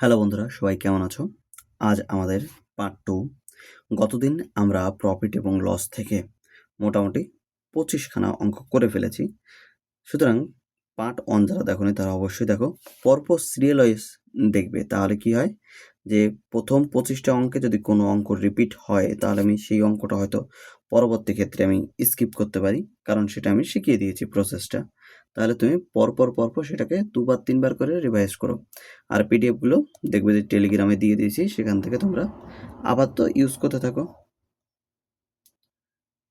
Hello বন্ধুরা, সবাই কেমন আছো? আজ আমাদের পার্ট 2। গতদিন আমরা প্রফিট এবং লস থেকে মোটামুটি 25 খানা অঙ্ক করে ফেলেছি। সুতরাং পার্ট 1 যারা দেখোনি তারা অবশ্যই দেখো। পরপর সিরিয়াল ওয়াইজ দেখবে, তাহলে কি হয় যে প্রথম 25টা অঙ্কে যদি কোনো অঙ্ক রিপিট হয় তাহলে আমি সেই অঙ্কটা হয়তো পরবর্তী ক্ষেত্রে আমি স্কিপ করতে পারি, কারণ সেটা আমি শিখিয়ে দিয়েছি প্রসেসটা। তাহলে তুমি পরপর সেটাকে 2 বার 3 বার করে রিভাইজ করো। আর পিডিএফগুলো দেখবে যে টেলিগ্রামে দিয়ে দিয়েছি, সেখান থেকে তোমরা আবার তো ইউজ করতে থাকো।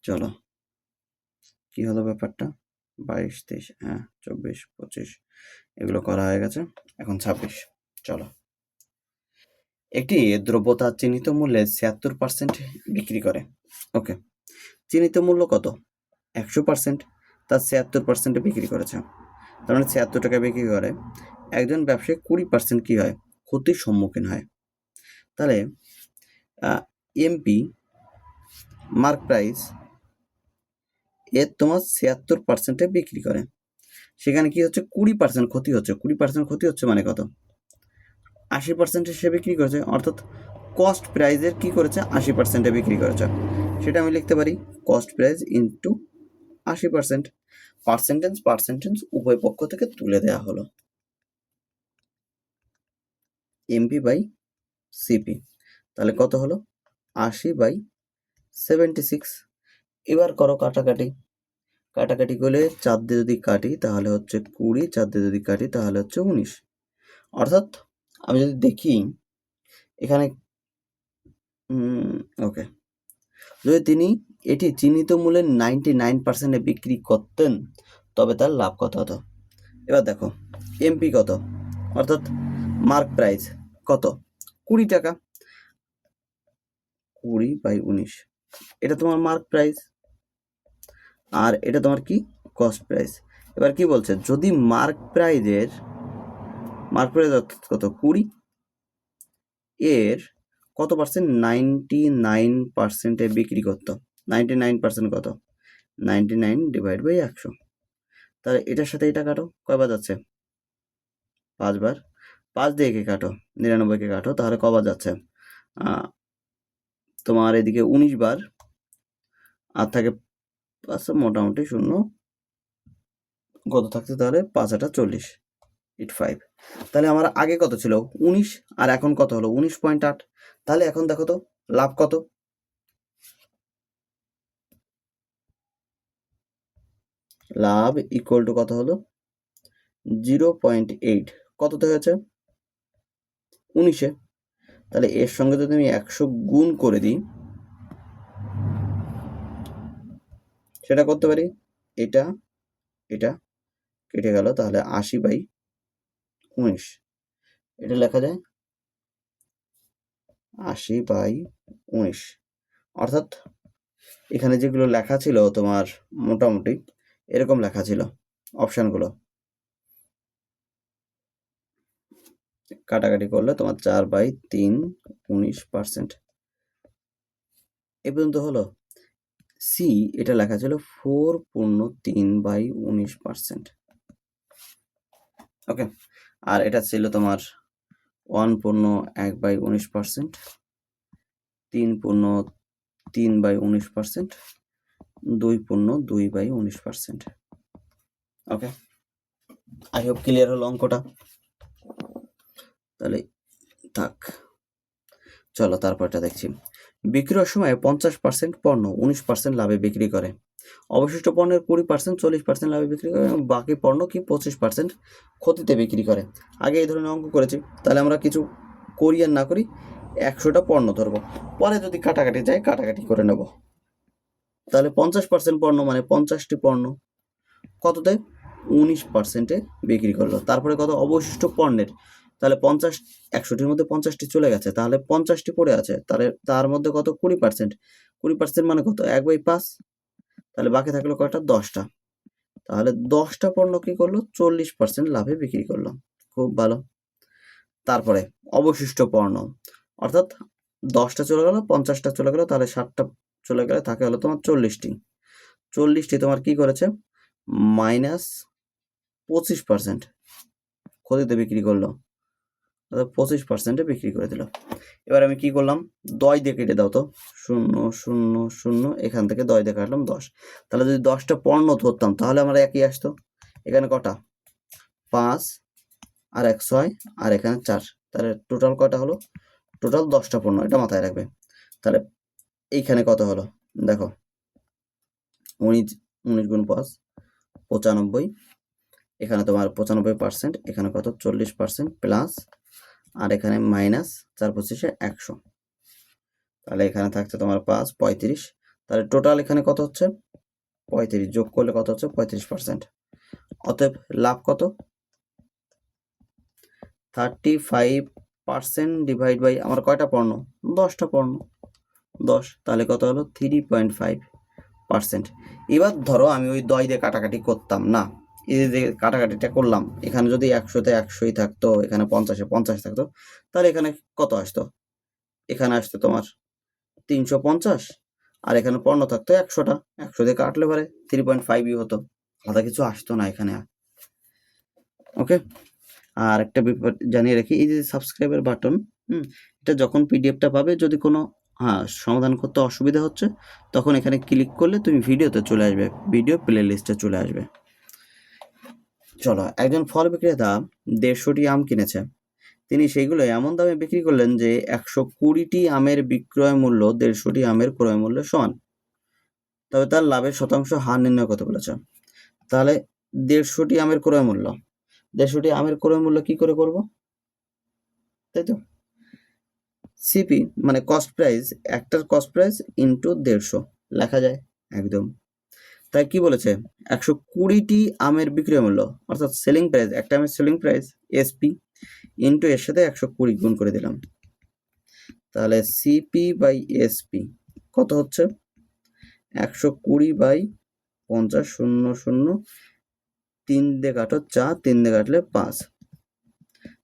চলো, কি হলো ব্যাপারটা? 22, 23, হ্যাঁ 24, 25 এগুলো করা হয়ে গেছে। এখন 26। চলো, একটি দ্রব্য তার চিহ্নিত মূল্যে 76% বিক্রি করে। ওকে, চিহ্নিত মূল্য কত? 100%, তার 76% বিক্রি করেছে, তার মানে 76 টাকা বিক্রি করে। একজন ব্যবসায়ী 20% কি হয়? ক্ষতির সম্মুখীন হয়। তাহলে এমপি মার্ক প্রাইস এর তোমার 76% বিক্রি করে, সেখানে কি হচ্ছে? 20% ক্ষতি হচ্ছে। 20% ক্ষতি হচ্ছে মানে কত? 80% সে বিক্রি করেছে, অর্থাৎ কস্ট প্রাইজের কি করেছে? 80% বিক্রি করেছে। সেটা আমি লিখতে পারি কস্ট প্রাইস ইন্টু 80%। পার্সেন্টেজ উভয় পক্ষ থেকে তুলে দেওয়া হলো, এমপি বাই সিপি। তাহলে কত হলো? 80/76। এবার করো কাটাকাটি করলে 4 দিয়ে যদি কাটি তাহলে হচ্ছে 20, 4 দিয়ে যদি কাটি তাহলে হচ্ছে 19। অর্থাৎ আমি যদি দেখি এখানে ওকে, যদি তিনি এটি চিহ্নিত মূল্যের 99% বিক্রি করতেন তবে তার লাভ কত হতো? এবার দেখো এমপি কত, অর্থাৎ মার্ক প্রাইস কত? 20 টাকা। 20/19, এটা তোমার মার্ক প্রাইস, আর এটা তোমার কি? Cost price. এবার কি বলছে? যদি মার্ক প্রাইস অর্থাৎ কত? 20 এর কত পার্সেন্ট? 99% বিক্রি করতো। 99% কত? 99/100। তাহলে এটার সাথে এটা কাটো, কয়বার যাচ্ছে? 5 বার। 5 দিয়ে কে কাটো, 99কে কাটো, তাহলে কবার যাচ্ছে? তোমার এদিকে 19 বার, আর থাকে মোটামুটি শূন্য, কত থাকছে তাহলে? 5×8 = 40, 5। তাহলে আমার আগে কত ছিল? 19, আর এখন কত হলো? 19.8। তাহলে এখন দেখো তো লাভ কত? লাভ ইকুয়াল টু কত হলো? 0.8। কততে হয়েছে? 19-এ। তাহলে এর সঙ্গে যদি আমি 100 গুণ করে দিই, সেটা করতে পারি। এটা কেটে গেল, তাহলে 80/19। এটা লেখা যায় 80/19। অর্থাৎ এখানে যেগুলো লেখা ছিল তোমার মোটামুটি এরকম লেখা ছিল অপশানগুলো। কাটাকাটি করলে তোমার 4/3 19%। এ পর্যন্ত হলো। সি, এটা লেখা ছিল 4/3/19%। ওকে, আর এটা ছিল তোমার 1/1/19%, 3/3/19%, 2/2/19%। ওকে, আই হোপ ক্লিয়ার হলো অঙ্কটা। তাহলে থাক, চলো তারপরটা দেখছি। বিক্রয়ের সময় 50% পণ্য 19% লাভে বিক্রি করে, অবশিষ্ট পণ্যের 20% 40% লাভে বিক্রি করে, এবং বাকি পণ্য কি 25% ক্ষতিতে বিক্রি করে। আগে এই ধরনের অঙ্ক করেছি, তাহলে আমরা কিছু করি আর না করি 100টা পণ্য ধরবো, পরে যদি কাটাকাটি যায় কাটাকাটি করে নেব। তাহলে 50% পণ্য মানে 50টি পণ্য কততে? 19%-এ বিক্রি করলো। তারপরে কত? অবশিষ্ট পণ্যের, তাহলে 100টির মধ্যে 50টি চলে গেছে, তাহলে 50টি পড়ে আছে, তাহলে তার মধ্যে কত? 20%। 20% মানে কত? 1/5। তাহলে বাকি থাকলো কয়টা? 10টা। তাহলে 10টা পণ্য কি করলো? 40% লাভে বিক্রি করলো। খুব ভালো। তারপরে অবশিষ্ট পণ্য, অর্থাৎ 10টা চলে গেল, 50টা চলে গেল, তাহলে 60টা চলে গেলে থাকে হলো তোমার 40টি। 40টি তোমার কি করেছে? -25% ক্ষতিতে বিক্রি করলো। অর্থাৎ 25% বিক্রি করে দিল। এবার আমি কি করলাম, 10 দিয়ে কেটে দাও তো, 0 0 0, এখান থেকে 10 দিয়ে কাটলাম 10। তাহলে যদি 10টা পণ্য ধরতাম তাহলে আমার একই আসতো। এখানে কটা, 5 আর 1 6 আর এখানে 4, তাহলে টোটাল কয়টা হলো, টোটাল 10টা পণ্য, এটা মাথায় রাখবে। তাহলে এইখানে কত হলো দেখো, 19 গুণ 5 95, এখানে তোমার 95%, এখানে কত 40% প্লাস, আর এখানে মাইনাস 4 25 100, তাহলে এখানে থাকছে তোমার 5 35, তাহলে টোটাল এখানে কত হচ্ছে 35, যোগ করলে কত হচ্ছে 35%। অতএব লাভ কত, 35% ডিভাইড বাই আমার কয়টা পণ্য, 10টা পণ্য, 10, তাহলে কত হলো 3.5%। এবার ধরো আমি ওই 10 দিয়ে কাটাকাটি করতাম না, এই যে কাটাকাটিটা করলাম, এখানে যদি 100-তে 100ই থাকতো, এখানে 50-এ 50 থাকতো, তাহলে এখানে কত আসতো, এখানে আসতো তোমার 350, আর এখানে পণ্য থাকতো 100টা, 100 দিয়ে কাটলে পরে 3.5ই হতো, আলাদা কিছু আসতো না এখানে। ওকে, আর একটা ব্যাপার জানিয়ে রাখি, এই যে সাবস্ক্রাইবের বাটন, এটা যখন পিডিএফটা পাবে, যদি কোনো সমাধান করতে অসুবিধা হচ্ছে, তখন এখানে ক্লিক করলে তুমি ভিডিওতে চলে আসবে, ভিডিও প্লে লিস্টে চলে আসবে। চলো, একজন ফল বিক্রেতা 150টি আম কিনেছে, তিনি সেইগুলো এমন দামে বিক্রি করলেন যে 120টি আমের বিক্রয় মূল্য 150টি আমের ক্রয় মূল্যের সমান, তবে তার লাভের শতাংশ হার নির্ণয় করতে বলেছে। তাহলে 150টি আমের ক্রয় মূল্য, 150টি আমের ক্রয় মূল্য কি করে করব, তাই তো, সিপি মানে কস্ট প্রাইস, একটার কস্ট প্রাইস ইন্টু 150 লেখা যায় একদম। তাই কি বলেছে, 120টি আমের বিক্রয় মূল্য অর্থাৎ সেলিং প্রাইস, একটা আমের সেলিং প্রাইস এসপি ইন্টু এর সাথে 120 গুণ করে দিলাম, তাহলে সিপি বাই এসপি কত হচ্ছে 120 বাই 50 0 0, 3 দিয়ে কাটো 4, 3 দিয়ে কাটলে 5,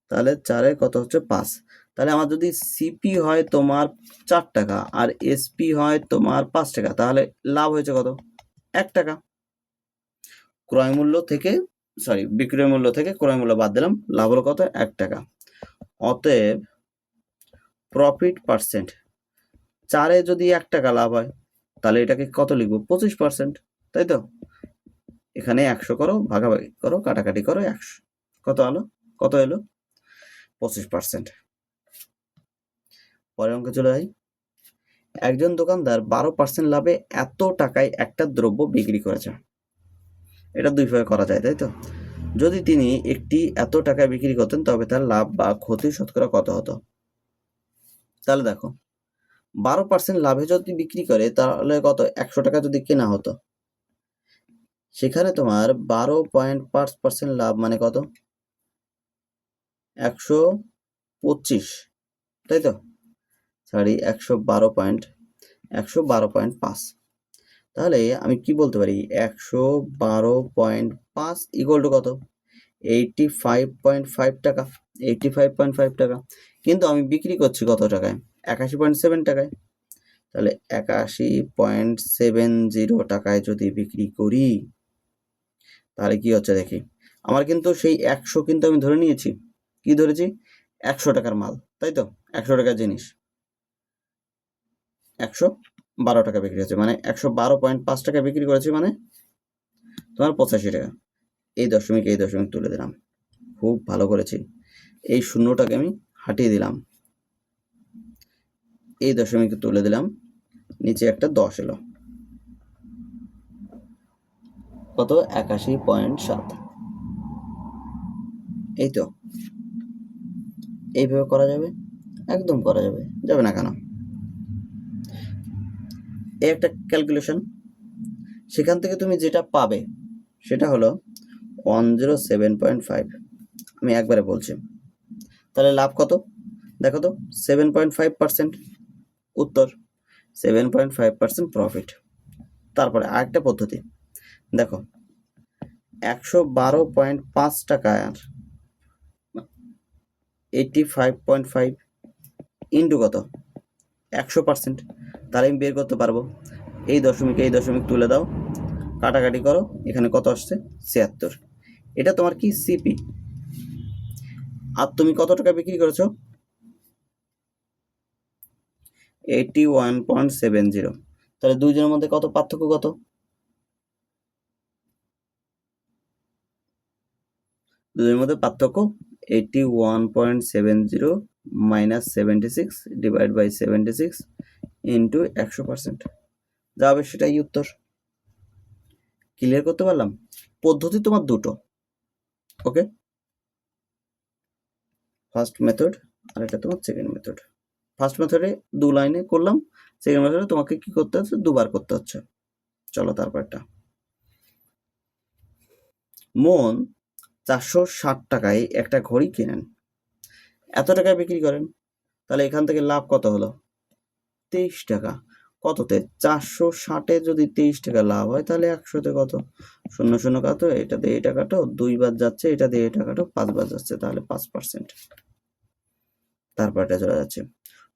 তাহলে 4-এ কত হচ্ছে 5। তাহলে আমার যদি সিপি হয় তোমার 4 টাকা আর এসপি হয় তোমার 5 টাকা, তাহলে লাভ হয়েছে কত, 1 টাকা। ক্রয় মূল্য থেকে বিক্রয় মূল্য থেকে ক্রয় মূল্য বাদ দিলাম, লাভ হলো কত, 1 টাকা। অতএব প্রফিট পার্সেন্ট, 4-এ যদি 1 টাকা লাভ হয়, তাহলে এটাকে কত লিখবো, 25%, তাই তো। এখানে 100 করো, ভাগাভাগি করো, কাটাকাটি করো, 100 কত হলো, কত এলো 25%। পরের অঙ্কে চলে যাই। একজন দোকানদার 12% লাভে এত টাকায় একটা দ্রব্য বিক্রি করেছে, এটা দুই ভাবে করা যায়, তাই তো। যদি তিনি একটি এত টাকায় বিক্রি করতেন, তবে তার লাভ বা ক্ষতি শতকরা কত হতো। তাহলে দেখো, 12% লাভে যদি বিক্রি করে, তাহলে কত, 100 টাকা যদি কেনা হতো, সেখানে তোমার 12.5% লাভ মানে কত, 125, তাই তো, 112.5, তাহলে আমি কি বলতে পারি, 112.5 ইকুয়াল টু কত, 85.5 টাকা, 85.5 টাকা। কিন্তু আমি বিক্রি করছি কত টাকায়, 81.7 টাকায়। তাহলে 81.70 টাকায় যদি বিক্রি করি, তাহলে কি হচ্ছে দেখি, আমার কিন্তু সেই 100 কিন্তু আমি ধরে নিয়েছি, কি ধরেছি, 100 টাকার মাল, তাই তো, 100 টাকার জিনিস 112 টাকা বিক্রি হচ্ছে, মানে 112.5 টাকা বিক্রি করেছি, মানে তোমার 85 টাকা। এই দশমিক তুলে দিলাম, খুব ভালো করেছি। এই শূন্যটাকে আমি হাটিয়ে দিলাম, এই দশমিক তুলে দিলাম, নিচে একটা 10 এলো, কত, 81.7। এই তো, এইভাবে করা যাবে, একদম করা যাবে, যাবে না কেন। এই একটা ক্যালকুলেশন, সেখান থেকে তুমি যেটা পাবে সেটা হলো 107.5, আমি একবারে বলছি। তাহলে লাভ কত, দেখো তো, 7.5%, উত্তর 7.5% প্রফিট। তারপরে আরেকটা পদ্ধতি দেখো, 112.5 টাকার 85.5 ইন্টু কত, 100%, তাহলে আমি বের করতে পারবো। এই দশমিক তুলে দাও, কাটাকাটি করো, এখানে কত আসছে, 76। এটা তোমার কি সিপি। আর তুমি কত টাকা বিক্রি করেছো? 81.70। তাহলে দুইজনের মধ্যে কত পার্থক্য কত? দুইজনের মধ্যে পার্থক্য 81.70 মাইনাস 76 ডিভাইড বাই 76 ইন্টু 100%, যা হবে সেটাই উত্তর। ক্লিয়ার করতে পারলাম? পদ্ধতি তোমার দুটো, ওকে? ফার্স্ট মেথড আর এটা তোমার সেকেন্ড মেথড। ফার্স্ট মেথডে 2 লাইনে করলাম, সেকেন্ড মেথডে তোমাকে কি করতে হচ্ছে, 2বার করতে হচ্ছে। চলো তারপরটা। মন 460 টাকায় একটা ঘড়ি কিনেন, এত টাকায় বিক্রি করেন, তাহলে এখান থেকে লাভ কত হলো? 23 টাকা। কততে? 460-এ যদি 23 টাকা লাভ হয় তাহলে 100-তে কত? 0 কাটো, এটা দিয়ে এটা কাটো, 2 বার যাচ্ছে, এটা দিয়ে এটা কাটো, 5 বার যাচ্ছে, তাহলে 5%। তারপরটা চলে যাচ্ছে।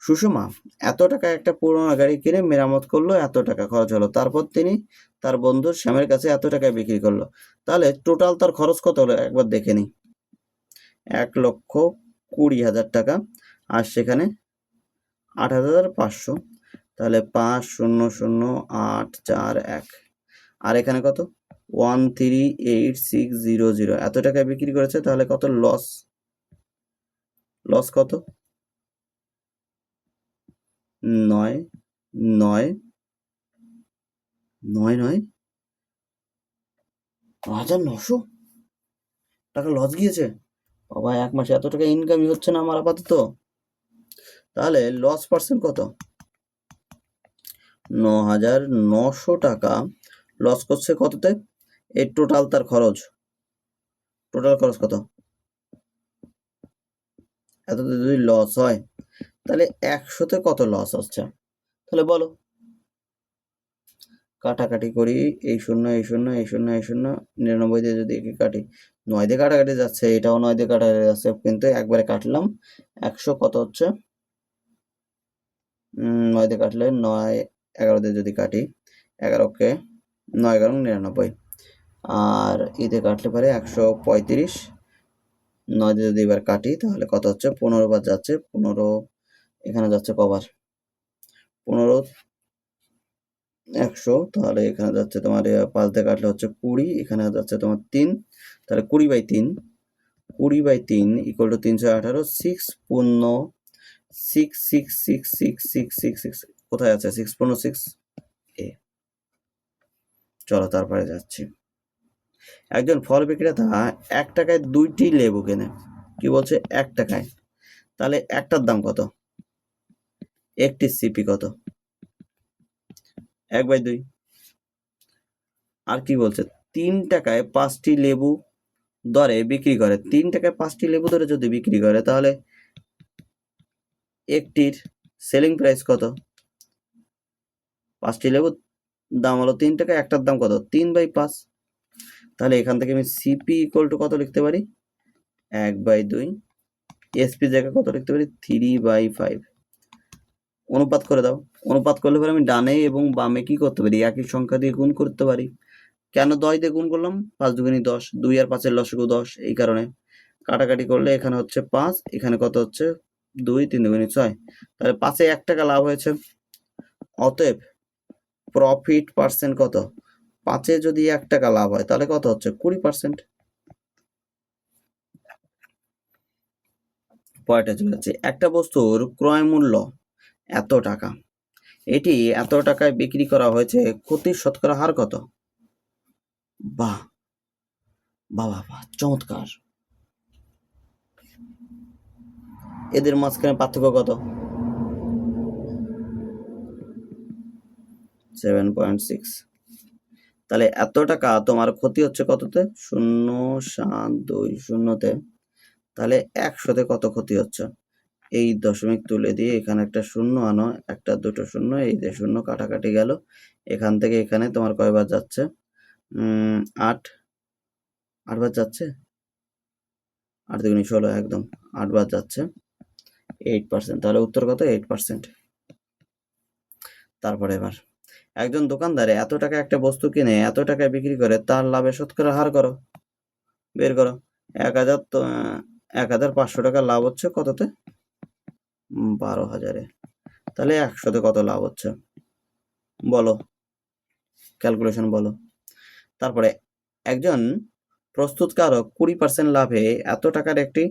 সুষমা এত টাকায় একটা পুরোনো গাড়ি কিনে মেরামত করলো, এত টাকা খরচ হলো। তারপর তিনি তার বন্ধু শ্যামের কাছে এত টাকায় বিক্রি করলো, তাহলে টোটাল তার খরচ কত হলো একবার দেখে নিই। 1,20,000 টাকা, আর সেখানে 8,500, তাহলে 5,0,0,841। আর এখানে কত? 1,38,600 এত টাকায় বিক্রি করেছে, তাহলে কত লস? লস কত? 9,9,9,9,900 টাকা লস গিয়েছে। বাবা, এক মাসে এত টাকা ইনকামই হচ্ছে না আমার আপাতত। তাহলে লস পার্সেন্ট কত? 9,900 টাকা লস করছে কততে? এই টোটাল তার খরচ, টোটাল খরচ কত? এততে যদি লস হয় তাহলে 100-তে কত লস হচ্ছে? তাহলে বলো। কাটাকাটি করি, এই 0 এই 0 এই 0 এই 0, 99 দিয়ে যদি একে কাটি, 9 দিয়ে কাটাকাটি যাচ্ছে, এটাও 9 দিয়ে কাটাকাটি যাচ্ছে, কিন্তু একবারে কাটলাম। 100 কত হচ্ছে? 9 দিয়ে কাটলে 9, 11 দিয়ে যদি কাটি, 11কে 9 11 99, আর এতে কাটলে পারে 135। 9 দিয়ে যদি এবার কাটি তাহলে কত হচ্ছে? 15 বার যাচ্ছে, 15 এখানে যাচ্ছে কবার? 15 100, তাহলে এখানে যাচ্ছে তোমার 5 দিয়ে কাটলে হচ্ছে 20, এখানে যাচ্ছে তোমার 3, তাহলে 20/3, 20/3 ইকুয়াল টু 318। 6 15 6 6 6 6 6 6 6 কোথায় আছে? 6 15 6 এ। চলো তারপরে যাচ্ছি। একজন ফল বিক্রেতা 1 টাকায় 2টি লেবু কেনে। কি বলছে? 1 টাকায়, তাহলে একটার দাম কত? একটি সিপি কত? 1/2। আর কি বলছে? 3 টাকায় 5টি লেবু দরে বিক্রি করে। 3 টাকায় 5টি লেবু দরে যদি বিক্রি করে, তাহলে একটির সেলিং প্রাইস কত? 5টি লেবুর দাম হলো 3 টাকা, একটার দাম কত? 3/5। তাহলে এখান থেকে আমি সিপি ইকুয়াল টু কত লিখতে পারি? 1/2। এসপি জায়গায় কত লিখতে পারি? 3/5। অনুপাত করে দাও। অনুপাত করলে পরে আমি ডানে এবং বামে কি করতে পারি? একই সংখ্যা দিয়ে গুণ করতে পারি। কেন 10 দিয়ে গুণ করলাম? 5 দুগুণী 10, 2 আর 5 এর লসাগু 10, এই কারণে। কাটাকাটি করলে এখানে হচ্ছে 5, এখানে কত হচ্ছে? 2, 3 দুগুণী 6, তাহলে 5-এ 1 টাকা লাভ হয়েছে। অতএব প্রফিট পার্সেন্ট কত? 5-এ যদি 1 টাকা লাভ হয় তাহলে কত হচ্ছে? 20%। পরেরটা চলে যাচ্ছে। একটা বস্তুর ক্রয় মূল্য এত টাকা, এটি এত টাকায় বিক্রি করা হয়েছে, ক্ষতির শতকরা হার কত? বাহ বাহ বাহ, চমৎকার। এদের মাঝখানে পার্থক্য কত? 7.6। তাহলে এত টাকা তোমার ক্ষতি হচ্ছে কততে? 0.720-তে, তাহলে 100-তে কত ক্ষতি হচ্ছে? এই দশমিক তুলে দিয়ে এখানে একটা শূন্য আনো, একটা দুটো শূন্য, এই যে শূন্য কাটাকাটি গেল, এখান থেকে এখানে তোমার কয়বার যাচ্ছে? 8 বার যাচ্ছে, 8 দুগুণী 16, একদম 8 বার যাচ্ছে, 8%। তাহলে উত্তর কত? 8%। তারপরে এবার একজন দোকানদারে এত টাকা একটা বস্তু কিনে এত টাকায় বিক্রি করে, তার লাভের শতকরা হার করো, বের করো। 1000 1500 টাকা লাভ হচ্ছে কততে? 12,000-এ। তাহলে 100-তে কত লাভ হচ্ছে বলো, ক্যালকুলেশন বলো। তারপরে একজন প্রস্তুতকারক 20% লাভে এত টাকার একটি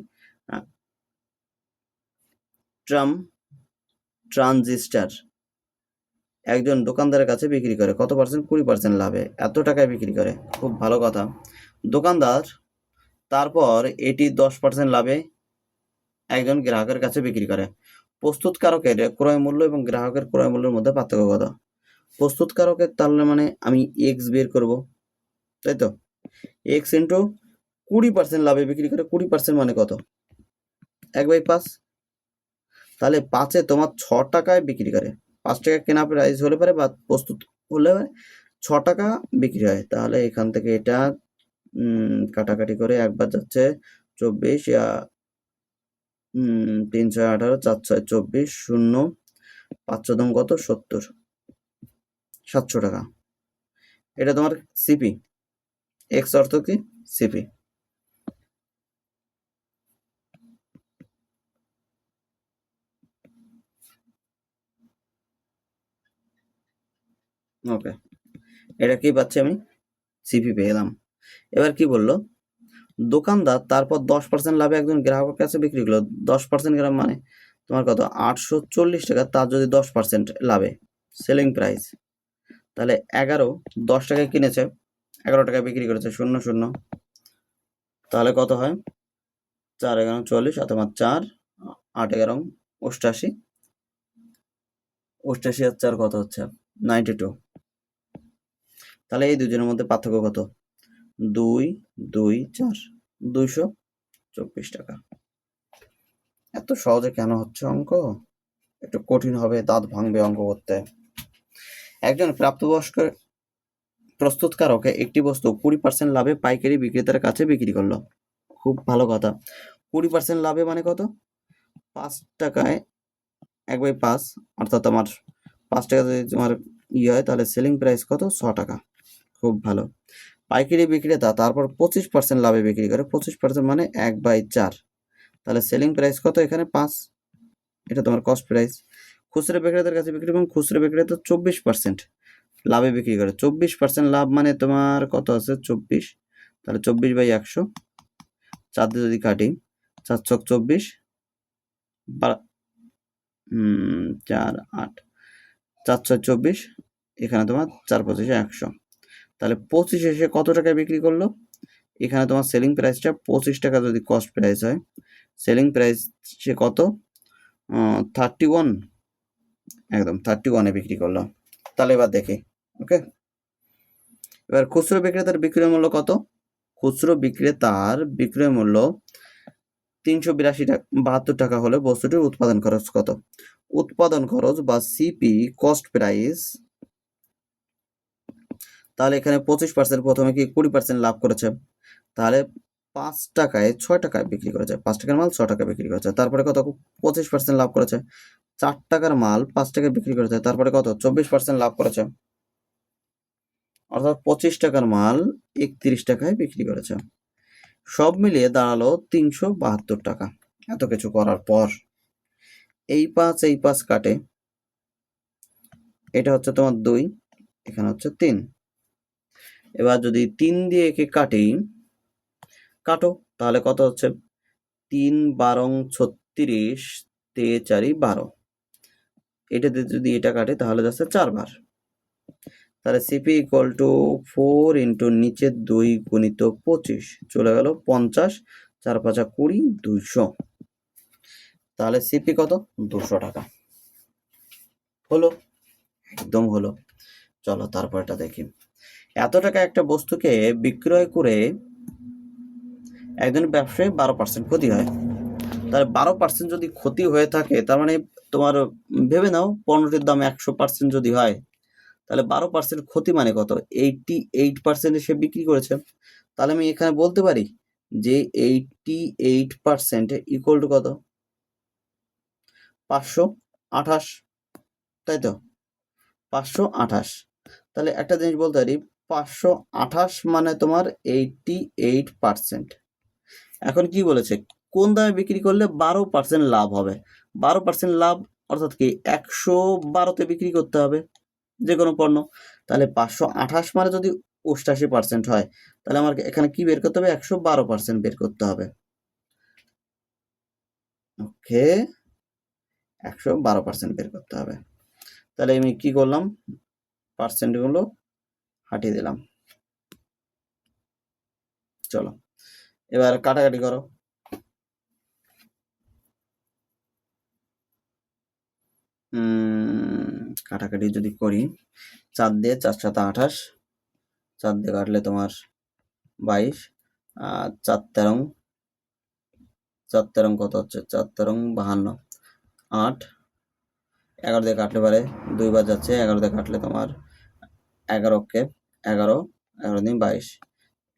ট্রানজিস্টার একজন দোকানদারের কাছে বিক্রি করে কত পার্সেন্ট? 20% লাভে এত টাকায় বিক্রি করে। খুব ভালো কথা। দোকানদার তারপর এটি 10% লাভে একজন গ্রাহকের কাছে বিক্রি করে। প্রস্তুতকারকের ক্রয় মূল্য এবং গ্রাহকের ক্রয় মূল্যের মধ্যে পার্থক্য কত? প্রস্তুতকারকের তাহলে মানে আমি এক্স বের করব, তাই তো? এক্স ইন্টু 20% লাভে বিক্রি করে, 20% মানে কত? 1/5। তাহলে 5-এ তোমার 6 টাকায় বিক্রি করে। 5 টাকা কেনা প্রাইস হলে পারে বা প্রস্তুত হলে 6 টাকা বিক্রি হয়। তাহলে এখান থেকে এটা কাটাকাটি করে একবার যাচ্ছে 24, 3 6 18, 4 6 24, 0 5 4 কত? 70, 700 টাকা। এটা তোমার সিপি। এক্স অর্থ কি? সিপি। ওকে, এটা কি পাচ্ছি আমি? সিপি পেয়ে গেলাম। এবার কি বললো? দোকানদার তারপর 10% লাভে একজন গ্রাহকের কাছে বিক্রি করলো। 10% গ্রাম মানে তোমার কত? 840 টাকা। তার যদি 10% লাভে সেলিং প্রাইস, তাহলে 10 টাকায় কিনেছে, 11 টাকায় বিক্রি করেছে, 0 0। তাহলে কত হয়? 4 11 40 অথবা 4 8 11 88, 88 আর 4 কত হচ্ছে? 92। তাহলে এই দুজনের মধ্যে পার্থক্য কত? 2 2 4, 224 টাকা। এত সহজে কেন হচ্ছে অঙ্ক? একটু কঠিন হবে, দাঁত ভাঙবে অঙ্ক করতে। একজন প্রাপ্তবয়স্ক প্রস্তুতকারক একটি বস্তু 20% লাভে পাইকারি বিক্রেতার কাছে বিক্রি করলো। খুব ভালো কথা। 20% লাভে মানে কত? 5 টাকায় 1/5, অর্থাৎ আমার 5 টাকা যদি তোমার হয় তাহলে সেলিং প্রাইস কত? 6 টাকা। খুব ভালো। পাইকারি বিক্রেতা তারপর 25% লাভে বিক্রি করে। 25% মানে 1/4। তাহলে সেলিং প্রাইস কত? এখানে 5। এটা তোমার কস্ট প্রাইস। খুচরা বিক্রেতার কাছে বিক্রি এবং খুচরা বিক্রেতা 24% লাভে বিক্রি করে। 24% লাভ মানে তোমার কত আছে? 24। তাহলে 24/100, 4 দিয়ে যদি কাটি, 4 ছক 24, 4 8, 4 6 24, এখানে তোমার 4 25 100। তাহলে 25 এসে কত টাকায় বিক্রি করলো? এখানে তোমার সেলিং প্রাইসটা 25 টাকা যদি কস্ট প্রাইস হয়, সেলিং প্রাইস সে কত? 31, একদম 31-এ বিক্রি করলো। তাহলে এবার দেখি, ওকে। এবার খুচরো বিক্রেতার বিক্রয় মূল্য কত? খুচরো বিক্রেতার বিক্রয় মূল্য 382 টাকা হলে বস্তুটির উৎপাদন খরচ কত? উৎপাদন খরচ বা সিপি, কস্ট প্রাইস। তাহলে এখানে 25% প্রথমে কি 20% লাভ করেছে, তাহলে 5 টাকায় 6 টাকায় বিক্রি করেছে। 5 টাকার মাল 6 টাকায় বিক্রি করেছে। তারপরে কত? 25% লাভ করেছে। 4 টাকার মাল 5 টাকায় বিক্রি করেছে। তারপরে কত? 24% লাভ করেছে, অর্থাৎ 25 টাকার মাল 31 টাকায় বিক্রি করেছে। সব মিলিয়ে দাঁড়ালো 372 টাকা। এত কিছু করার পর এই 5 কাটে, এটা হচ্ছে তোমার 2, এখানে হচ্ছে 3। এবার যদি 3 দিয়ে একে কাটি, কাটো, তাহলে কত হচ্ছে? 3 12 36, 4 12। এটাতে যদি এটা কাটে তাহলে যাচ্ছে 4 বার। তাহলে সিপি ইকুয়াল টু 4 ইন্টু নিচে 2 গুণিত 25 চলে গেল 50, 4 5 20, 200। তাহলে সিপি কত? 200 টাকা। হলো? একদম হলো। চলো তারপরটা দেখি। এত টাকা একটা বস্তুকে বিক্রয় করে একজন ব্যবসায়ী 12% ক্ষতি হয়। তাহলে 12% যদি ক্ষতি হয়ে থাকে, তার মানে তোমার ভেবে নাও পণ্যটির দাম 100% যদি হয়, তাহলে 12% ক্ষতি মানে কত? 88% সে বিক্রি করেছে। তাহলে আমি এখানে বলতে পারি যে 88% ইকুয়াল টু কত? 528, তাই তো? 528। তাহলে একটা জিনিস বলতে পারি, 528 মানে তোমার 88%। এখন কি বলেছে? কোন দামে বিক্রি করলে 12% লাভ হবে। 12% লাভ অর্থাৎ কি 112তে বিক্রি করতে হবে যে কোনো পণ্য। তাহলে 528 মানে যদি 88% হয়, তাহলে আমার এখানে কি বের করতে হবে? 112% বের করতে হবে। ওকে, 112% বের করতে হবে। তাহলে আমি কি করলাম? পার্সেন্টগুলো হাটিয়ে দিলাম। চলো এবার কাটাকাটি করো। কাটাকাটি যদি করি, 4 দিয়ে 4 7 28, 4 দিয়ে কাটলে তোমার 22, আর 4 13 কত হচ্ছে? 4 13 52, 8, 11 দিয়ে কাটলে পারে 2 বার যাচ্ছে, 11 দিয়ে কাটলে তোমার 11কে 11, 11 দিন 22,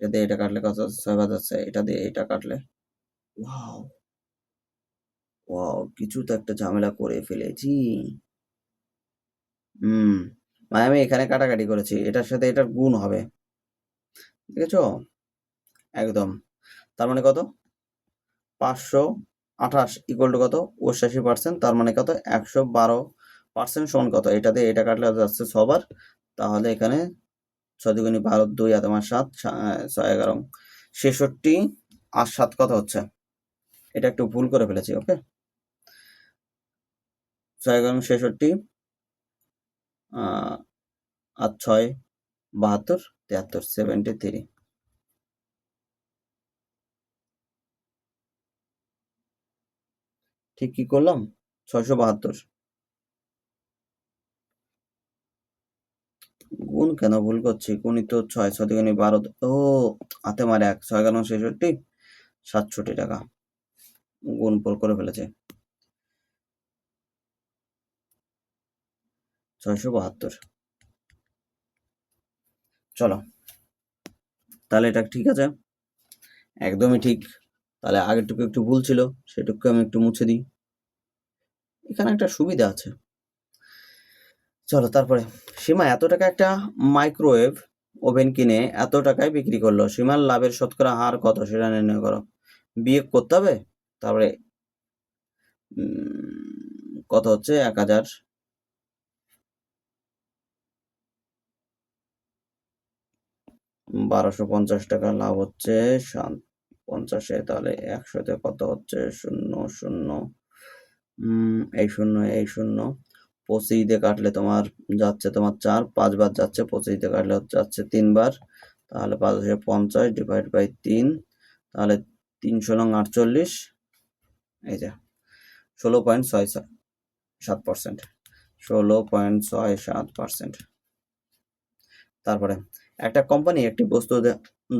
এটা দিয়ে এটা কাটলে কত? 6 বার যাচ্ছে, এটা দিয়ে এটা কাটলে ওয়াও ওয়াও, কিছু তো একটা ঝামেলা করে ফেলেছি। মানে আমি এখানে কাটাকাটি করেছি, এটার সাথে এটার গুণ হবে, দেখেছো? একদম। তার মানে কত? 528 ইকুয়াল টু কত? 88%। তার মানে কত? 112% সমান কত? এটা দিয়ে এটা কাটলে যাচ্ছে 6 বার। তাহলে এখানে 6 দুগুণে 12, 2 আর তোমার 7, 6 11, 66 আর 7 কত হচ্ছে? এটা একটু ভুল করে ফেলেছি, ওকে। 6 11 66, আর 6 72, 73, 73। ঠিক কি করলাম? 672। গুণ কেন ভুল করছি? গুণই তো 6, 6 দুগুণে 12, ও হাতে মারে 1, 6 11 66, 67 টাকা গুণ ভুল করে ফেলেছে। 672। চলো তাহলে এটা ঠিক আছে, একদমই ঠিক। তাহলে আগেরটুকু একটু ভুল ছিল, সেটুকু আমি একটু মুছে দিই। এখানে একটা সুবিধা আছে। চলো তারপরে, সীমা এত টাকা একটা মাইক্রোওয়েভ ওভেন কিনে এত টাকায় বিক্রি করলো, সীমার লাভের শতকরা হার কত সেটা নির্ণয় করো। বিয়োগ করতে হবে, তারপরে কত হচ্ছে? 1000, 1250 টাকা লাভ হচ্ছে 50-এ, তাহলে 100-তে কত হচ্ছে? 0 0, এই 0 এই 0, 25 দিয়ে কাটলে তোমার যাচ্ছে তোমার 4, 5 বার যাচ্ছে, 25 দিয়ে কাটলে যাচ্ছে 3 বার, তাহলে 5×50 ডিভাইড বাই 3, তাহলে 300 নং 48, এই যে 16.67%, 16.67%। তারপরে একটা কোম্পানি একটি বস্তু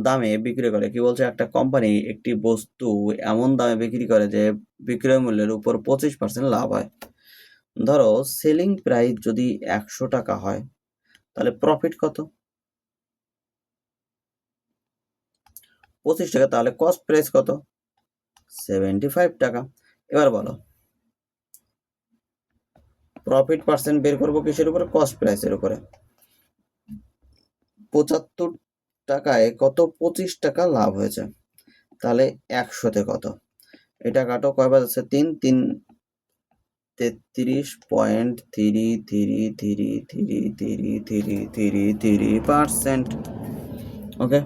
দামে বিক্রি করে, কি বলছে? একটা কোম্পানি একটি বস্তু এমন দামে বিক্রি করে যে বিক্রয় মূল্যের উপর 25% লাভ হয়। ধরো সেলিং প্রাইস যদি 100 টাকা হয়, তাহলে প্রফিট কত? 25 টাকা। তাহলে কস্ট প্রাইস কত? 75 টাকা। এবার বলো প্রফিট পার্সেন্ট বের করবো কিসের উপরে? কস্ট প্রাইসের উপরে। 75 টাকায় কত? 25 টাকা লাভ হয়েছে, তাহলে 100-তে কত? এটা কাটো, কয়বার আছে? 3 3, 33.33333333%। ওকে,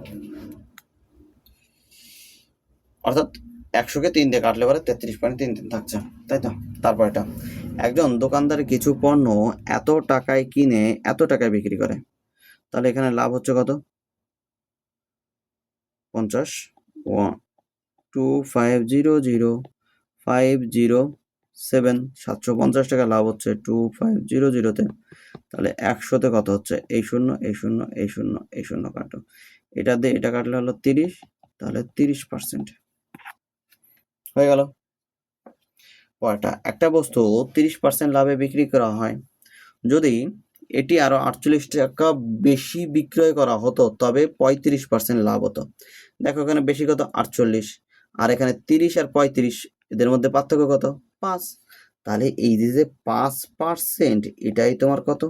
অর্থাৎ 100-কে 3 দিয়ে কাটলে পরে 33.33 থাকছে, তাই তো? তারপর এটা, একজন দোকানদার কিছু পণ্য এত টাকায় কিনে এত টাকায় বিক্রি করে, তাহলে এখানে লাভ হচ্ছে কত? 50, 2500,507, 750 টাকা লাভ হচ্ছে 2500-তে। তাহলে 100-তে কত হচ্ছে? এই 0 এই 0 এই 0 এই 0 কাটো, এটা দিয়ে এটা কাটলে হলো 30, তাহলে 30% হয়ে গেল। পরেরটা, একটা বস্তু 30% লাভে বিক্রি করা হয়, যদি এটি আরো 48 টাকা বেশি বিক্রয় করা হতো তবে 35% লাভ হতো। দেখো এখানে বেশি কত? 48, আর এখানে 30 আর 35, এদের মধ্যে পার্থক্য কত? 5। তাহলে এই যে 5%, এটাই তোমার কত?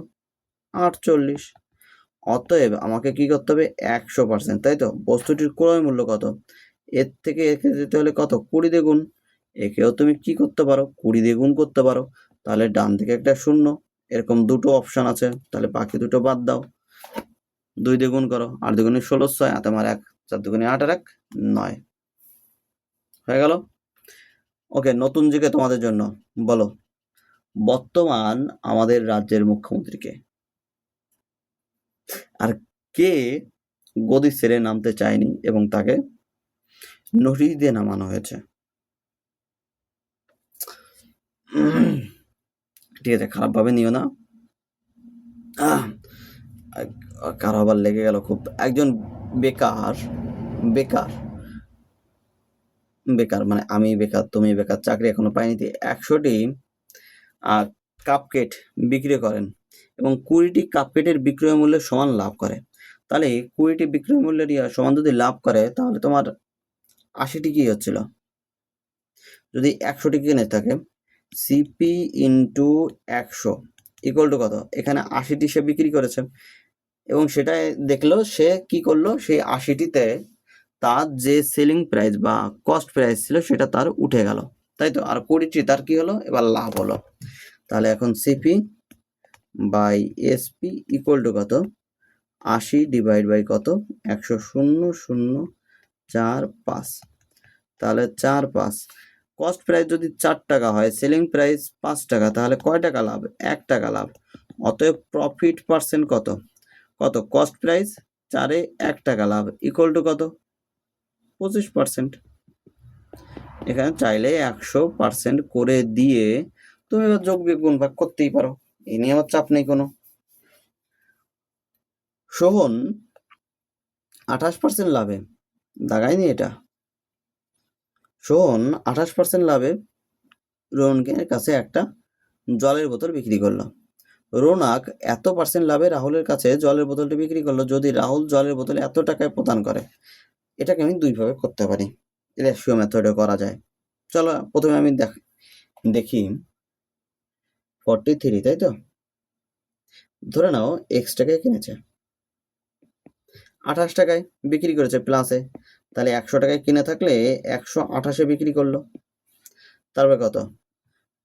48। অতএব আমাকে কি করতে হবে? 100%, তাই তো? বস্তুটির ক্রয় মূল্য কত? এর থেকে একে যেতে হলে কত 20 দিয়ে গুণ। একেও তুমি কি করতে পারো 20 দিয়ে গুণ করতে পারো, তাহলে ডান দিকে একটা শূন্য, এরকম দুটো অপশন আছে, তাহলে বাকি দুটো বাদ দাও। 2 দিয়ে গুণ করো, 8 দুগুণে 16 6 আর তোমার 1 4 দুগুণে 8 আর 1 9 হয়ে গেল। ওকে, নতুন জিকে তোমাদের জন্য, বলো বর্তমান আমাদের রাজ্যের মুখ্যমন্ত্রী কে? আর কে গদি ছেড়ে নামতে চায়নি এবং তাকে নোটিশ দিয়ে নামানো হয়েছে? ঠিক আছে, খারাপ ভাবে নিও না। কারো আবার লেগে গেল খুব। একজন বেকার, বেকার বেকার মানে আমি বেকার, তুমি বেকার, চাকরি এখনো পাইনি, 100টি কাপকেট বিক্রি করেন এবং 20টি কাপকেটের বিক্রয় মূল্যের সমান লাভ করে। তাহলে 20টি বিক্রয় মূল্যের সমান যদি লাভ করে, তাহলে তোমার 80টি কি হচ্ছিল? যদি 100টি কিনে থাকে, সিপি ইন্টু 100 ইকুয়াল টু কত? এখানে 80টি সে বিক্রি করেছে এবং সেটা দেখলো, সে কি করলো, সেই 80টিতে তার যে সেলিং প্রাইস বা কস্ট প্রাইস ছিল সেটা তার উঠে গেল, তাই তো? আর 20টি তার কি হলো, এবার লাভ হলো। তাহলে এখন CP by SP equal to কত? 80 ডিভাইড বাই কত? 100,0,045। তাহলে 4 5, কস্ট প্রাইস যদি 4 টাকা হয়, সেলিং প্রাইস 5 টাকা, তাহলে কয় টাকা লাভ? 1 টাকা লাভ। অতএব প্রফিট পার্সেন্ট কত? কত? কস্ট প্রাইস 4-এ 1 টাকা লাভ ইকুয়াল টু কত? 25%। এখানে চাইলে 100% করে দিয়ে তুমি এবার যোগ বিয়োগ গুণ ভাগ করতেই পারো, এই নিয়ে আমার চাপ নেই কোনো। সোহন 28% লাভে, দাগায়নি এটা, সোহন 28% লাভে রোহনকের কাছে একটা জলের বোতল বিক্রি করলো। রৌনক এত পার্সেন্ট লাভে রাহুলের কাছে জলের বোতলটি বিক্রি করলো যদি রাহুল জলের বোতলে এত টাকায় প্রদান করে। এটাকে আমি দুইভাবে করতে পারি, রেশিও মেথডে করা যায়। চলো প্রথমে আমি দেখি 43, তাই তো? ধরে নাও এক্স টাকায় কিনেছে, 28 টাকায় বিক্রি করেছে প্লাসে, তাহলে 100 টাকায় কিনে থাকলে 128-এ বিক্রি করলো। তারপরে কত?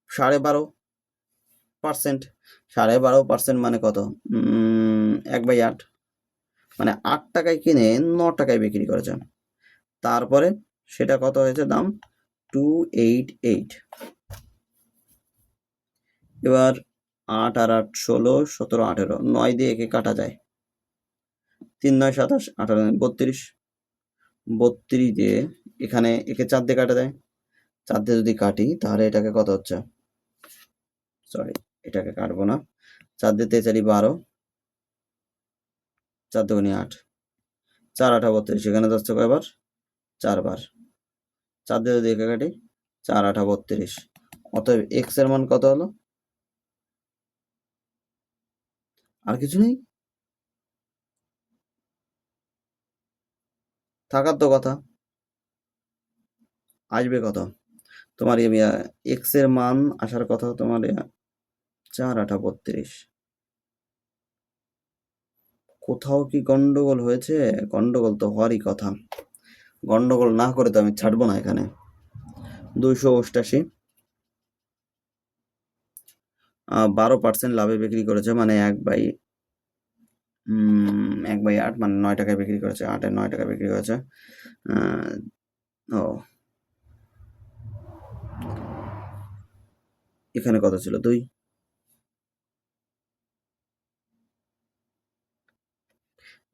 12.5%। 12.5% মানে কত? 1/8, মানে 8 টাকায় কিনে 9 টাকায় বিক্রি করেছে। তারপরে সেটা কত হয়েছে দাম? 288। এবার 8 আর 8 16 17 18, 9 দিয়ে একে কাটা যায়, 3 9 27 18 32, 32 দিয়ে এখানে একে 4 দিয়ে কাটা যায়, 4 দিয়ে যদি কাটি তাহলে এটাকে কত হচ্ছে? সরি, এটাকে কাটবো না। 4 দিয়ে 4 12, 4 দুগুণে 8, 4 8 32, এখানে যাচ্ছে কয়বার? 4 বার। 4 দিয়ে যদি একে কাটি, 4 8 32। অতএব এক্স এর মান কত হলো? আর কিছু নেই, থাকার তো কথা। আসবে কত? তোমার এক্স এর মান আসার কথা তোমার 4 8 32। কোথাও কি গন্ডগোল হয়েছে? গন্ডগোল তো হওয়ারই কথা, গন্ডগোল না করে তো আমি ছাড়বো না এখানে। 288 12% লাভে বিক্রি করেছে, মানে 1/8, মানে 9 টাকায় বিক্রি করেছে, 8 এর 9 টাকায় বিক্রি করেছে। ও এখানে কত ছিল? 2।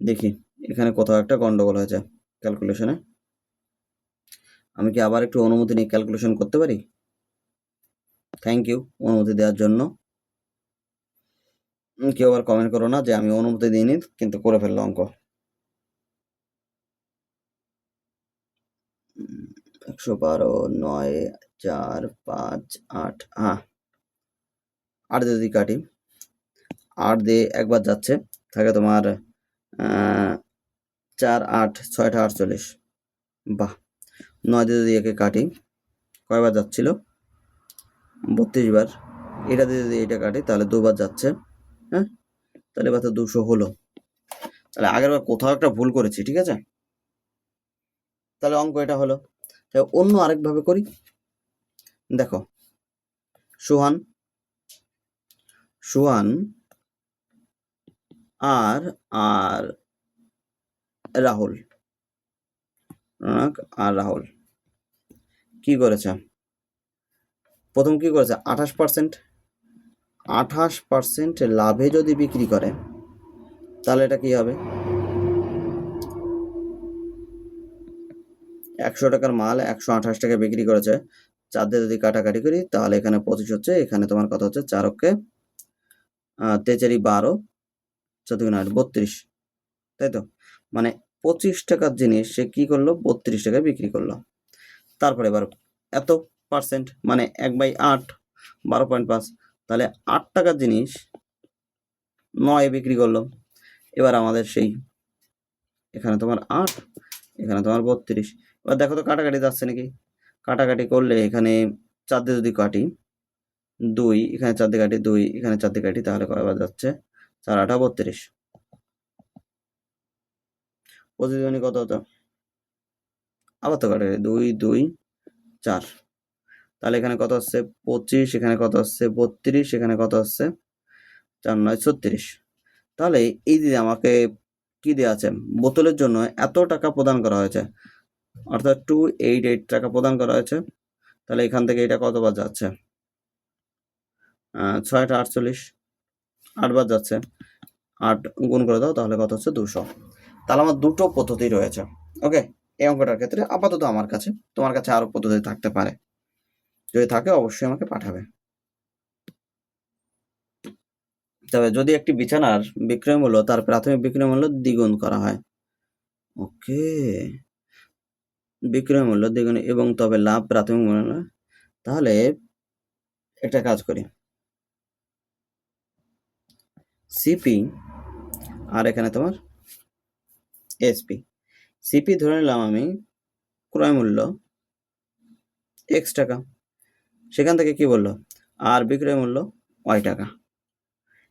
দেখি এখানে কোথাও একটা গন্ডগোল হয়েছে ক্যালকুলেশনে। আমি কি আবার একটু অনুমতি নিয়ে ক্যালকুলেশন করতে পারি? থ্যাংক ইউ অনুমতি দেওয়ার জন্য। কেউ আবার কমেন্ট করো না যে আমি অনুমতি দিইনি কিন্তু করে ফেললো অঙ্ক। 112 9 4 5 8, হ্যাঁ 8 দিয়ে যদি কাটি, 8 দিয়ে একবার যাচ্ছে, থাকে তোমার 4 8 6টা 48। বাহ। 9 দিয়ে যদি একে কাটি, কয়বার যাচ্ছিল? 32 বার। এটা দিয়ে যদি এটা কাটি তাহলে 2 বার যাচ্ছে, হ্যাঁ, তাহলে এবার তো 200 হলো। তাহলে আগের বার কোথাও একটা ভুল করেছি, ঠিক আছে? তাহলে অঙ্ক এটা হলো। অন্য আরেকভাবে করি, দেখো সোহান আর রাহুল কি করেছে, প্রথম কি করেছে 28% লাভে যদি বিক্রি করে তাহলে এটা কি হবে, 100 টাকার মাল 128 টাকা বিক্রি করেছে, 4 দিয়ে যদি কাটাকাটি করি তাহলে এখানে 25 হচ্ছে, এখানে তোমার কত হচ্ছে 4 অক্ষে 3 4 12 4 32, তাই তো, মানে 25 টাকার জিনিস সে কি করলো 32 টাকায় বিক্রি করলো। তারপরে এবার এত পার্সেন্ট মানে 1/8 12.5, তাহলে 8 টাকার জিনিস 9 বিক্রি করলো। এবার আমাদের সেই এখানে তোমার 8, এখানে তোমার 32, এবার দেখো তো কাটাকাটি যাচ্ছে নাকি, কাটাকাটি করলে এখানে 4 দিয়ে যদি কাটি 2, এখানে 4 দিয়ে কাটি 2, এখানে 4 দিয়ে কাটি তাহলে কয়বার যাচ্ছে 4 8 32, প্রতিদ্বন্দ্বী কত হতো, আবার তো কাটাকাটি 2 2 4, তাহলে এখানে কত হচ্ছে 25, এখানে কত হচ্ছে 32, এখানে কত হচ্ছে 4 9 36। তাহলে এই যে আমাকে কি দেওয়া আছে, বোতলের জন্য এত টাকা প্রদান করা হয়েছে, অর্থাৎ 288 টাকা প্রদান করা হয়েছে। তাহলে এখান থেকে এটা কতবার যাচ্ছে, 6 8 48, 8 বার যাচ্ছে, 8 গুণ করে দাও তাহলে কত হচ্ছে 200। তাহলে আমার দুটো পদ্ধতি রয়েছে। ওকে, এই অঙ্কটার ক্ষেত্রে আপাতত আমার কাছে, তোমার কাছে আরো পদ্ধতি থাকতে পারে, যদি থাকে অবশ্যই আমাকে পাঠাবে। তবে যদি একটি বিছানার বিক্রয় মূল্য তার প্রাথমিক বিক্রয় মূল্য দ্বিগুণ করা হয়, ওকে, বিক্রয় মূল্য দ্বিগুণ এবং তবে লাভ প্রাথমিক মূল্য, তাহলে একটা কাজ করি, সিপি আর এখানে তোমার এসপি, সিপি ধরে নিলাম আমি ক্রয় মূল্য x টাকা, সেখান থেকে কি বললো আর বিক্রয় মূল্য y টাকা।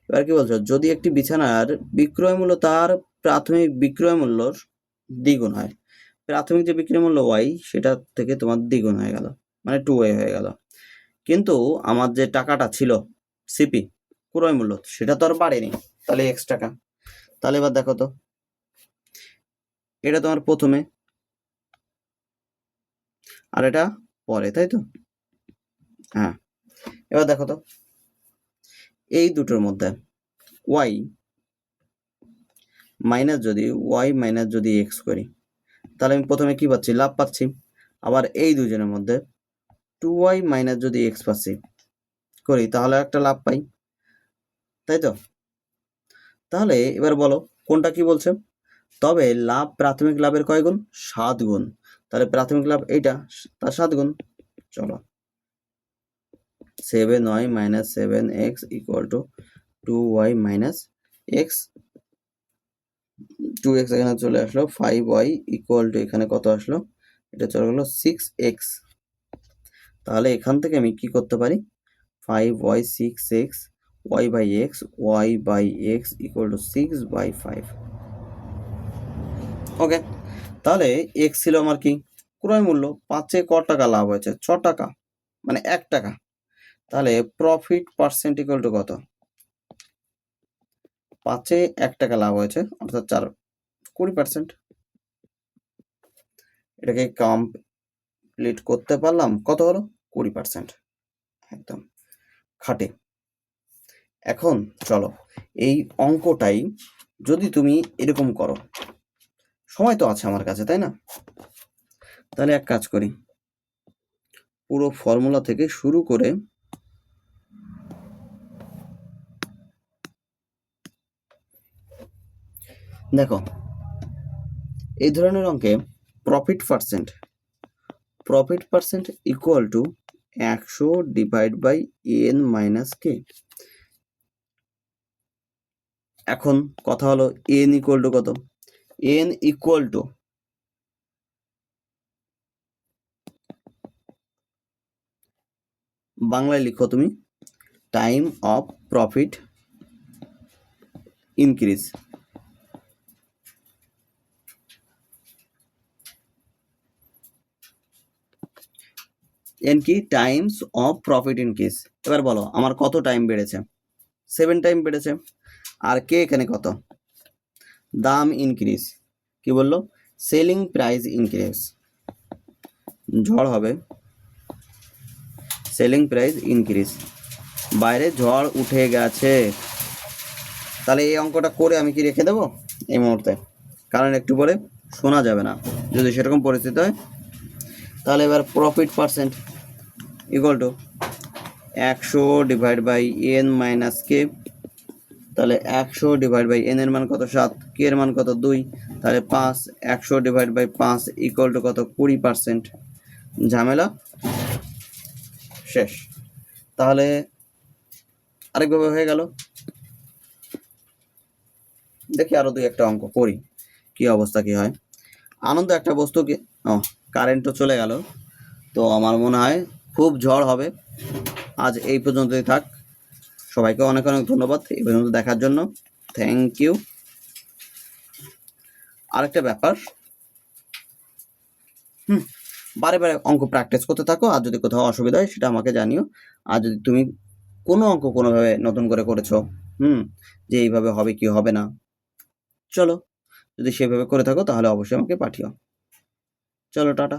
এবার কি বলছো, যদি একটি বিছানার বিক্রয় মূল্য তার প্রাথমিক বিক্রয় মূল্যর দ্বিগুণ হয়, প্রাথমিক যে বিক্রয় মূল্য y সেটা থেকে তোমার দ্বিগুণ হয়ে গেল, মানে 2y হয়ে গেল, কিন্তু আমার যে টাকাটা ছিল সিপি ক্রয় মূল্য সেটা তো আর বাড়েনি, তাহলে x টাকা। তাহলে এবার দেখো তো, এটা তোমার প্রথমে আর এটা পরে, তাই তো, হ্যাঁ। এবার দেখো তো এই দুটোর মধ্যে y মাইনাস যদি x করি তাহলে আমি প্রথমে কি পাচ্ছি, লাভ পাচ্ছি। আবার এই দুজনের মধ্যে 2y মাইনাস যদি x পাচ্ছি করি তাহলে একটা লাভ পাই, তাই তো। তাহলে এবার বলো কোনটা কি বলছে, তবে লাভ প্রাথমিক লাভের কয় গুণ, 7 গুণ, তাহলে প্রাথমিক লাভ এইটা তার 7 গুণ। চলো 7y minus 7x equal to 2y minus x, 2x এখানে চলে আসলো, 5y ইকুয়াল টু এখানে কত আসলো, এটা চলে গেলো 6x। তাহলে এখান থেকে আমি কি করতে পারি, 5y 6x y by x equal to 6/5। Okay, তাহলে x ছিল আমার কি ক্রয় মূল্য, 5-এ ক টাকা লাভ হয়েছে 6 টাকা, মানে 1 টাকা, তাহলে প্রফিট পার্সেন্ট ইকুয়াল টু কত, 5-এ 1 টাকা লাভ হয়েছে অর্থাৎ 20%। এটাকে কমপ্লিট করতে পারলাম, কত হলো 20%, একদম খাটে। এখন চলো এই অঙ্কটাই যদি তুমি এরকম করো, সময় তো আছে আমার কাছে তাই না, তাহলে এক কাজ করি, পুরো ফর্মুলা থেকে শুরু করে দেখো, এই ধরনের অঙ্কে profit percent equal to 100 divide by n minus K. এখন কথা হলো n ইকুয়াল টু কত, n ইকুয়াল টু বাংলায় লিখো তুমি, time of profit increase, N কি টাইমস অফ প্রফিট ইনক্রিজ। এবার বলো আমার কত টাইম বেড়েছে? 7 টাইম বেড়েছে। আর কে এখানে কত? দাম ইনক্রিজ, কি বললো? সেলিং প্রাইস ইনক্রিজ, ঝড় হবে সেলিং প্রাইস ইনক্রিজ। বাইরে ঝড় উঠে গেছে। তাহলে এই অঙ্কটা করে আমি কি রেখে দেবো এই মুহূর্তে, কারণ একটু পরে শোনা যাবে না যদি সেরকম পরিস্থিতি হয়। তাহলে এবার profit percent equal to 100 divide by N minus K. তাহলে 100 ডিভাইড বাই এন এর মান কত? 7, কে এর মান কত? 2, তাহলে 5। 100 ডিভাইড বাই 5 ইকুয়াল টু কত? 20%। ঝামেলা শেষ। তাহলে আরেকভাবে হয়ে গেল। দেখি আরো 2-1টা অঙ্ক করি কি অবস্থা কি হয়। আনন্দ একটা বস্তু কি, কারেন্টও চলে গেল। তো আমার মনে হয় খুব ঝড় হবে। আজ এই পর্যন্তই থাক। সবাইকে অনেক অনেক ধন্যবাদ এই পর্যন্ত দেখার জন্য। Thank you. আরেকটা ব্যাপার, বারে বারে অঙ্ক প্র্যাকটিস করতে থাকো। আর যদি কোথাও অসুবিধা হয় সেটা আমাকে জানিও। আর যদি তুমি কোনো অঙ্ক কোনোভাবে নতুন করে করেছো, যে এইভাবে হবে কি হবে না, চলো যদি সেভাবে করে থাকো তাহলে অবশ্যই আমাকে পাঠিও। চলো টাটা।